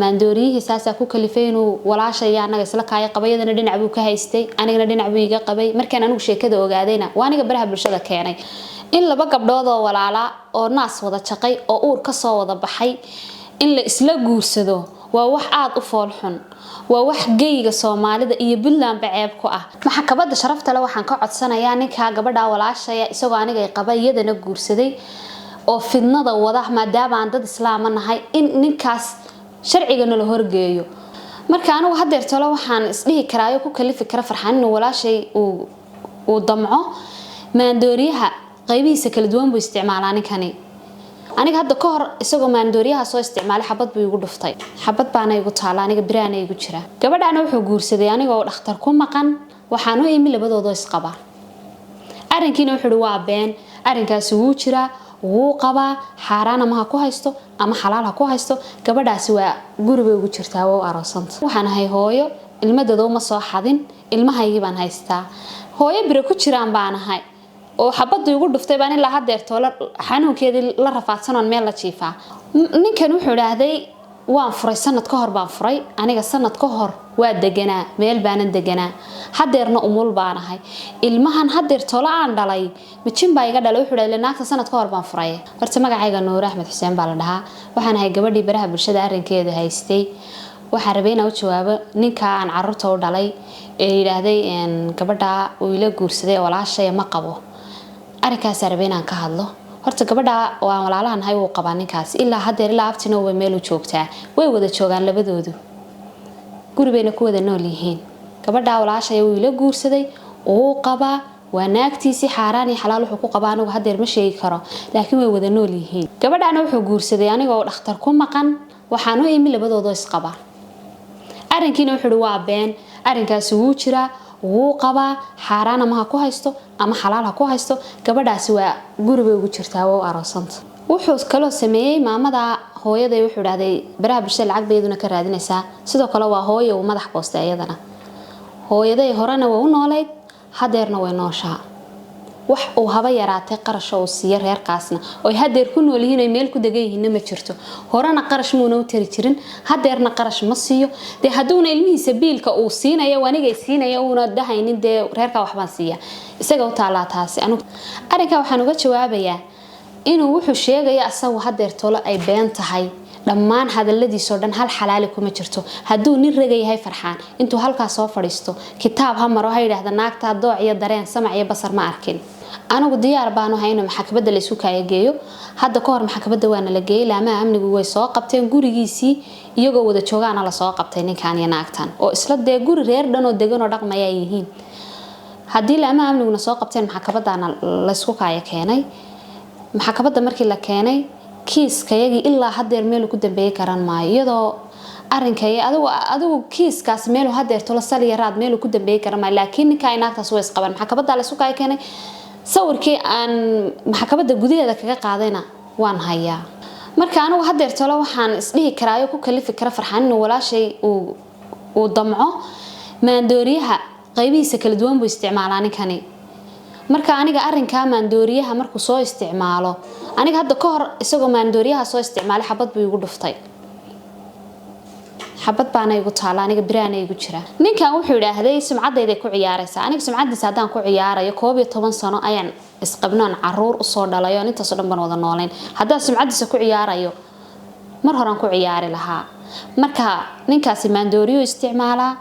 maandooriyihii saasa ku kalifay inuu walaashaya anaga isla kaaya qabayadana dhinac buu ka haystay anigana dhinac buu iga qabay markaan anigu sheekada ogaadayna waa aniga baraha bulshada keenay in laba gabdhood oo walaala oo naas wada jaqay oo uur ka soo wada baxay in la isla guursado waa wax aad u fool xun waa wax geyga Soomaalida iyo Puntland baceeb ku ah maxkamada sharafta leh waxaan ka codsanayaa ninka gabadha walaashaya isagoo aniga ay qabayadana guursaday oo fidnada wada maadaama aan dad islaam nahay in ninkaas sharciga la horgeeyo marka anigu hadeer talo waxaan isdhihi karaayo ku kalifi kara farxan inuu walaashay uu damco maandooriyaha qaybihiisa kala duwan buu isticmaalaa ninkani aniga hadda ka hor isagoo maandooriyaha soo isticmaalay xabad buu igu dhuftay xabad baana igu taala aniga biraan igu jira gabadhaana wuxuu guursaday aniga oo dhakhtar ku maqan waxaan u imi labadooda isqaba arrinkiina wuxuu waa been arrinkaasi wuu jira wuu qaba xaraana ma ku haysto ama xalaal ha ku haysto gabadhaasi waa guriga ugu jirtaa oo aroosanta waxaan ahay hooyo ilmadooda uma soo xadin ilmahaygi baan haystaa hooyo biro ku jiraan baan ahay oo xabadu igu dhuftay baan ilaa hadeerto xanuunkeedii la rafaadsanon meel la jiifaa ninkan wuxuu raahday waan furay sanad ka hor baan furay aniga sanad ka hor waa deganaa meel baan deganaa hadeerna umul baan ahay ilmahan hadeerto la aan dhalay mijin baa iga dhalay wuxuu raahday naagta sanad ka hor baan furay horta magacayga Nuur Axmed Xuseen baa la dhahaa waxaan ahay gabadhii baraha bulshada arrinkeeda haystay waxaan rabay inaan u jawaabo ninka aan carruurta u dhalay ee yiraahday gabadha uu ila guursaday walaashay ma qabo arrinkaas arbeenan ka hadlo horta gabadha waa walaalahan hay uu qabaa ninkaas ilaa hadeer ilaa abtina way meel u joogtaa way wada joogan labadoodu gurigeena ku wada nool yihiin gabadha walaashay uu ila guursaday oo qaba waa naagtiisi xaraan iyo xalaal wuxuu ku qabaa anigu hadeer ma sheegi karo laakiin way wada nool yihiin gabadhaana wuxuu guursaday aniga oo dhakhtar ku maqan waxaan u imi labadooda isqaba arrinkiina wuxuu waa been arrinkaasi wuu jira wuu qaba xaraana ma ku haysto ama xalaal ha ku haysto gabadhaasi waa guriga ugu jirtaa oo aroosanta wuxuu kala sameeyay maamada hooyaday wuxuu raadey baraha bulshada lacag bayaduna ka raadinaysaa sidoo kale waa hooyo uu madax boostay ayadana hooyaday horena waa u nooleed hadeerna way nooshaa wax uu haba yaraatay qarash oo siiya reerkaasna oo hadeer ku nool yihiin ay meel ku degan yihiin ma jirto horena qarash muuna u tiri jirin hadeerna qarash ma siiyo de haduuna ilmihiisa biilka uu siinayo wanigay siinayo uuna dahaynin de reerka waxba siiya isaga u taala taasi anu arrinka waxaan uga jawaabayaa inuu wuxuu sheegay asagu hadeer tolo ay been tahay dhammaan hadaladiisa oo dhan hal xalaal kuma jirto haduu nin ragayahay farxaan intuu halkaas soo fadhiisto kitaab ha maro ha yiraahdo naagta dooc iyo dareen samac iyo basar ma arkin anigu diyaar baan u hayno maxkamadda la isku kaayageeyo hadda ka hor maxkamadda waana la geeyay laamaha amnigu way soo qabteen gurigiisii iyagoo wada joogaana la soo qabtay ninkan iyo naagtan oo isla de guri reer dhan oo degan oo dhaqmaya yihiin hadii laamaha amniguna soo qabteen maxkamadana la isku kaaya keenay maxkamadda markii la keenay kiiskayagii ilaa hadeer meel ku dambeeyay karan maayo iyadoo arrinkay adigu kiiskaas meel hadeer tolo saliya raad meel ku dambeeyay karan maayo laakiin ninka ay naagtaas way isqaban maxkamadda la isku kaaya keenay sawirkii aan maxkamadda gudaheeda kaga qaadayna waan hayaa marka anigu hadeer tolo waxaan isdhihi karaayo ku kalifi kara farxan inuu walaashay uu damco maandooriyaha qaybihiisa kala duwan buu isticmaalaa ninkani marka aniga arrinka maandooriyaha markuu soo isticmaalo aniga hadda ka hor isagoo maandooriyaha soo isticmaalay xabad buu igu dhuftay xabad baana igu taala aniga biraan igu jira ninkan wuxuu yiraahday sumcadayda ku ciyaaraysa aniga sumcadiisa hadaan ku ciyaarayo 12 sano ayaan isqabnaan caruur u soo dhalayo intaas oo dhan baan wada nooleen hadaan sumcadiisa ku ciyaarayo mar horan ku ciyaari lahaa marka ninkaasi maandooriyo isticmaalaa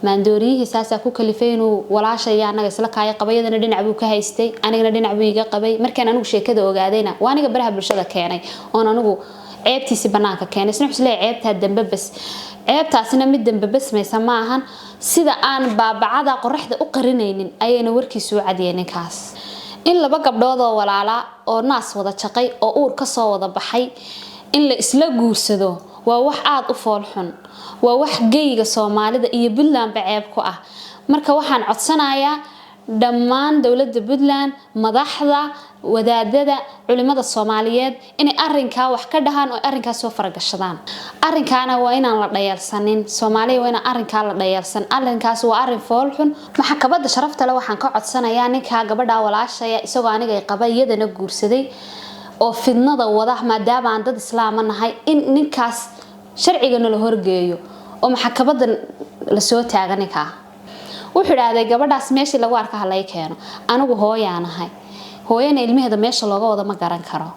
maandooriyihii saasa ku kalifay inuu walaashaya anaga isla kaaya qabayadana dhinac buu ka haystay anigana dhinac buu iga qabay markaan anigu sheekada ogaadayna waa aniga baraha bulshada keenay oo anigu ceebtiisi banaanka keenay isna xuslee ceebta dambe bas ceebtaasina mid dambe bas maysa ma ahan sida aan baabacada qorraxda u qarinaynin ayayna warkiisu u cadiyeen ninkaas in laba gabdhood oo walaala oo naas wada jaqay oo uur ka soo wada baxay in la isla guursado waa wax aad u fool xun waa wax geyga Soomaalida iyo Puntland baceeb ku ah marka waxaan codsanayaa dhammaan dawladda Puntland madaxda wadaadada culimada Soomaaliyeed inay arrinka wax ka dhahan oo arrinkaas soo faragashadaan arrinkaana waa inaan la dhayalsanin Soomaaliya waa inaan arrinka la dhayalsan arrinkaas waa arrin fool xun maxkamadda sharafta leh waxaan ka codsanayaa ninka gabadha walaashaya isagoo aniga ay qabayadana guursaday oo fidnada wada maadaama aan dad islaam nahay in ninkaas sharcigana la horgeeyo oo maxkamadda la soo taagani ka wuxuu dhaaday gabadhaas meeshii lagu arka halay keeno anigu hooyaanahay hooyana ilmaheeda meesha looga wada ma garan karo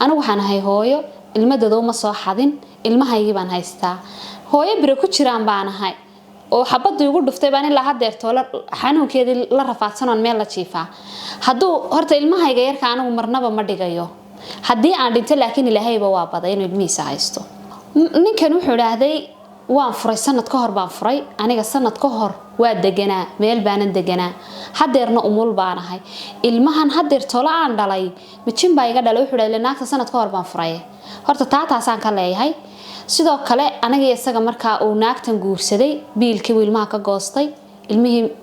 anigu waxaan ahay hooyo ilmadeedu ma soo xadin ilmahaygii baan haystaa hooyo bire ku jiraan baan ahay oo xabadii ugu dhuftay baan ilaa hadeerto xanuunkeedii la rafaadsanon meel la jiifaa hadduu horta ilmahayga yarka anigu marnaba ma dhigayo haddii aan dhinto laakiin ilaahayba waa baday inuu ilmihiisa haysto ninkan wuxuu dhaaday waan furay sanad ka hor baan furay aniga sanad ka hor waa deganaa meel baanan deganaa hadeerna umul baan ahay ilmahan hadeerto la aan dhalay mijin baa iga dhalay wuxuu dhaaday naagta sanad ka hor baan furay horta taasaan ka leeyahay sidoo kale aniga isaga markaa uu naagtan guursaday biilkii ilmaha ka goostay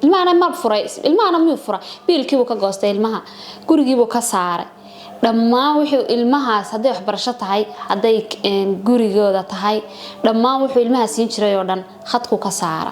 ilmahana ma furay ilmahana miyuu furay biilkii uu ka goostay ilmaha gurigii buu ka saaray dhammaan wuxuu ilmahaas haday waxbarasho tahay haday gurigooda tahay dhammaan wuxuu ilmaha siin jiray oo dhan khadku ka saara